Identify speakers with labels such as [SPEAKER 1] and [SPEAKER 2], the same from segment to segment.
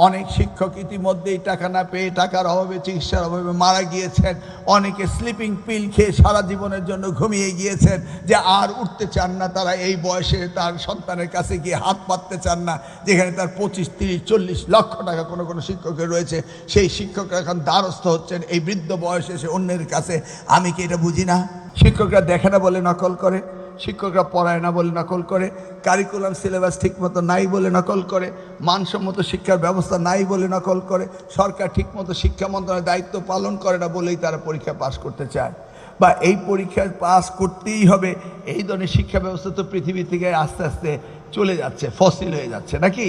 [SPEAKER 1] অনেক শিক্ষক ইতিমধ্যেই টাকা না পেয়ে টাকার অভাবে চিকিৎসার অভাবে মারা গিয়েছেন। অনেকে স্লিপিং পিল খেয়ে সারা জীবনের জন্য ঘুমিয়ে গিয়েছেন, যে আর উঠতে চান না। তারা এই বয়সে তার সন্তানের কাছে গিয়ে হাত পাততে চান না, যেখানে তার 25, 30, 40 লক্ষ টাকা কোনো কোনো শিক্ষকের রয়েছে। সেই শিক্ষকরা এখন দ্বারস্থ হচ্ছেন এই বৃদ্ধ বয়সে এসে অন্যের কাছে। আমি কি এটা বুঝি না? শিক্ষকরা দেখে না বলে নকল করে, শিক্ষকরা পড়ায় না বলে নকল করে, কারিকুলাম সিলেবাস ঠিকমতো নাই বলে নকল করে, মানসম্মত শিক্ষার ব্যবস্থা নাই বলে নকল করে, সরকার ঠিকমতো শিক্ষা মন্ত্রণালয়ের দায়িত্ব পালন করে না বলেই তারা পরীক্ষা পাস করতে চায়, বা এই পরীক্ষায় পাস করতেই হবে। এই ধরনের শিক্ষা ব্যবস্থা তো পৃথিবী থেকে আস্তে আস্তে চলে যাচ্ছে, ফসিল হয়ে যাচ্ছে নাকি?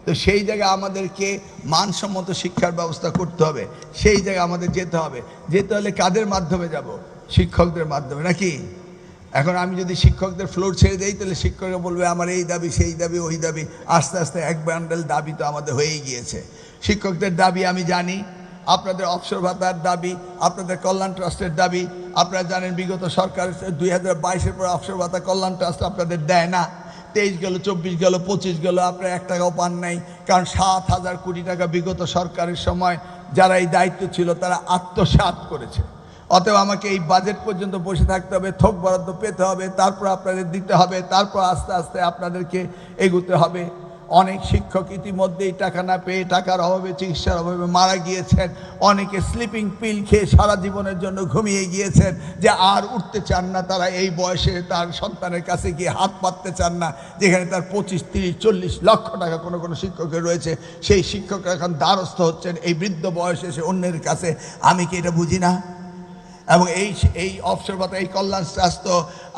[SPEAKER 1] তো সেই জায়গায় আমাদেরকে মানসম্মত শিক্ষার ব্যবস্থা করতে হবে। সেই জায়গায় আমাদের যেতে হবে। যেতে হলে কাদের মাধ্যমে যাব? শিক্ষকদের মাধ্যমে নাকি? এখন আমি যদি শিক্ষকদের ফ্লোর ছেড়ে দেই, তাহলে শিক্ষকরা বলবে আমার এই দাবি, সেই দাবি, ওই দাবি। আস্তে আস্তে এক বান্ডেল দাবি তো আমাদের হয়েই গিয়েছে। শিক্ষকদের দাবি আমি জানি, আপনাদের অবসর ভাতার দাবি, আপনাদের কল্যাণ ট্রাস্টের দাবি। আপনারা জানেন বিগত সরকার 2022-এর পর অবসর ভাতা কল্যাণ ট্রাস্ট আপনাদের দেয় না। 23 গেল, 24 গেল, 25 গেল, আপনারা 1 টাকাও পান নাই। কারণ 7,000 কোটি টাকা বিগত সরকারের সময় যারা এই দায়িত্ব ছিল তারা আত্মসাৎ করেছে। অতএব আমাকে এই বাজেট পর্যন্ত বসে থাকতে হবে, থোক বরাদ্দ পেতে হবে, তারপর আপনাদের দিতে হবে, তারপর আস্তে আস্তে আপনাদেরকে এগোতে হবে। অনেক শিক্ষক ইতিমধ্যেই টাকা না পেয়ে টাকার অভাবে চিকিৎসার অভাবে মারা গিয়েছেন। অনেকে স্লিপিং পিল খেয়ে সারা জীবনের জন্য ঘুমিয়ে গিয়েছেন, যে আর উঠতে চান না। তারা এই বয়সে তার সন্তানের কাছে গিয়ে হাত পাততে চান না, যেখানে তার 25, 30, 40 লক্ষ টাকা কোনো কোনো শিক্ষকের রয়েছে। সেই শিক্ষকরা এখন দ্বারস্থ হচ্ছেন এই বৃদ্ধ বয়সে এসে অন্যের কাছে। আমি কি এটা বুঝি না? এবং এই অবসর ভাতা, এই কল্যাণ ট্রাস্ট তো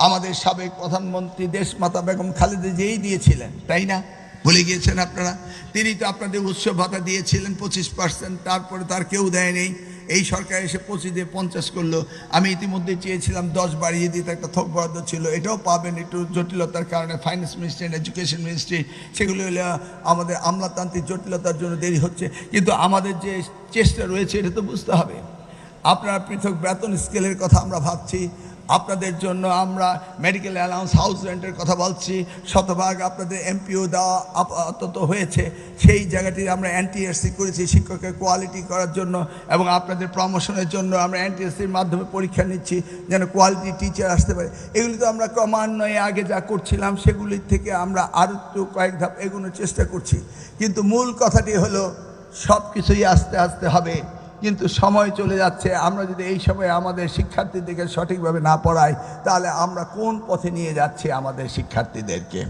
[SPEAKER 1] আমাদের সাবেক প্রধানমন্ত্রী দেশমাতা বেগম খালেদা জিয়াই দিয়েছিলেন, তাই না? ভুলে গিয়েছেন আপনারা? তিনি তো আপনাদের উৎসব ভাতা দিয়েছিলেন 25%, তারপরে তার কেউ দেয়নি। এই সরকার এসে 25 দিয়ে 50 করলো। আমি ইতিমধ্যে চেয়েছিলাম 10 বাড়িয়ে দিতে, একটা থোক বরাদ্দ ছিল, এটাও পাবেন। একটু জটিলতার কারণে ফাইন্যান্স মিনিস্ট্রি, এডুকেশন মিনিস্ট্রি, সেগুলো হলে আমাদের আমলাতান্ত্রিক জটিলতার জন্য দেরি হচ্ছে। কিন্তু আমাদের যে চেষ্টা রয়েছে এটা তো বুঝতে হবে। আপনারা পৃথক বেতন স্কেলের কথা আমরা ভাবছি, আপনাদের জন্য আমরা মেডিকেল অ্যালাউন্স, হাউস রেন্টের কথা বলছি। শতভাগ আপনাদের এমপিও দেওয়া আপাতত হয়েছে। সেই জায়গাটি আমরা NTSC করেছি শিক্ষকের কোয়ালিটি করার জন্য, এবং আপনাদের প্রমোশনের জন্য আমরা NTSCর মাধ্যমে পরীক্ষা নিচ্ছি যেন কোয়ালিটি টিচার আসতে পারে। এগুলি তো আমরা ক্রমান্বয়ে আগে যা করছিলাম সেগুলির থেকে আমরা আরও একটু কয়েক ধাপ এগোনোর চেষ্টা করছি। কিন্তু মূল কথাটি হলো সব কিছুই আস্তে আস্তে হবে, কিন্তু সময় চলে যাচ্ছে। আমরা যদি এই সময়ে আমাদের শিক্ষার্থীদেরকে সঠিকভাবে না পড়াই, তাহলে আমরা কোন পথে নিয়ে যাচ্ছি আমাদের শিক্ষার্থীদেরকে?